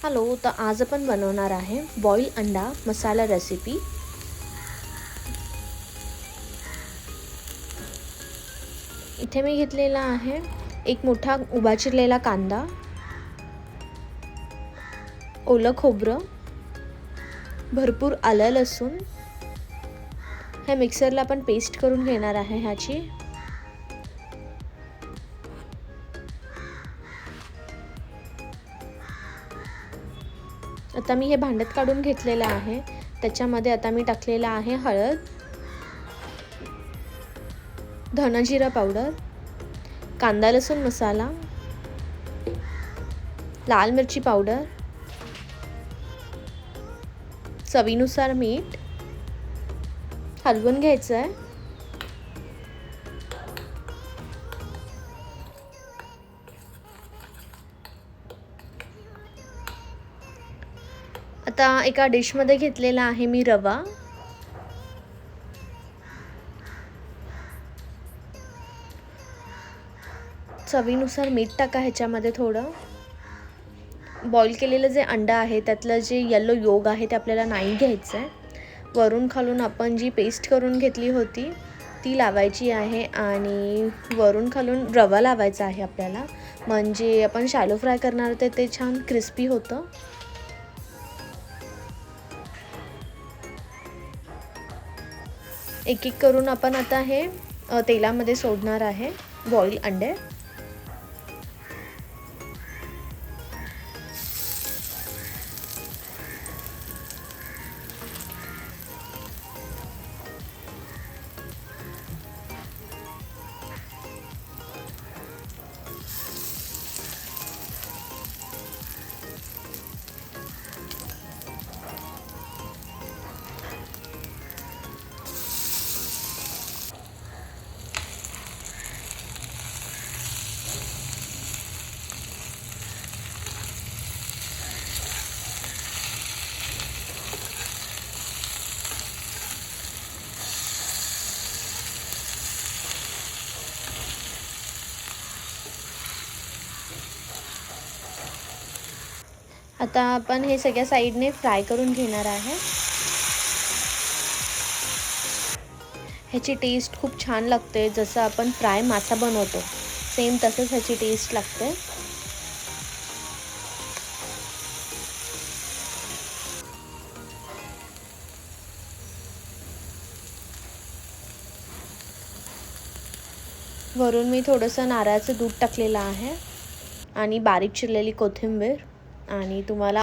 Hello, तर आज आपण बनवणार आहे बॉईल अंडा मसाला रेसिपी। इथे मी घेतलेला आहे एक मोठा उभा चिरलेला कांदा, ओलं खोबरं, भरपूर आलं लसूण। हे मिक्सरला आपण पेस्ट करून घेणार आहे ह्याची। आता मी हे भांड्यात काढून घेतलेलं आहे। त्याच्यामध्ये आता मी टाकलेला आहे हळद, धना जिरा पावडर, कांदा लसूण मसाला, लाल मिरची पावडर, चवीनुसार मीठ। हलवून घ्यायचं आहे। आता एका डिशमध्ये घेतलेला आहे मी रवा, चवीनुसार मीठ टाका ह्याच्यामध्ये थोडं। बॉईल केलेलं जे अंडा आहे त्यातलं जे येलो योग आहे ते आपल्याला नाही घ्यायचं आहे। वरून खालून आपण जी पेस्ट करून घेतली होती ती लावायची आहे आणि वरून खालून रवा लावायचा आहे आपल्याला, म्हणजे आपण शॅलो फ्राय करणार होते ते छान क्रिस्पी होतं। एक एक करून आपण आता हे तेलामध्ये सोडणार आहे बॉईल अंडे। आता आपण हे सगळ्या साइडने फ्राय करून घेणार आहे। ह्याची टेस्ट खूप छान लागते, जसं आपण फ्राय मासा बनवतो सेम तसंच ह्याची टेस्ट लागते। वरून मी थोडंसं नारळाचं दूध टाकलेलं आहे आणि बारीक चिरलेली कोथिंबीर। आणि तुम्हाला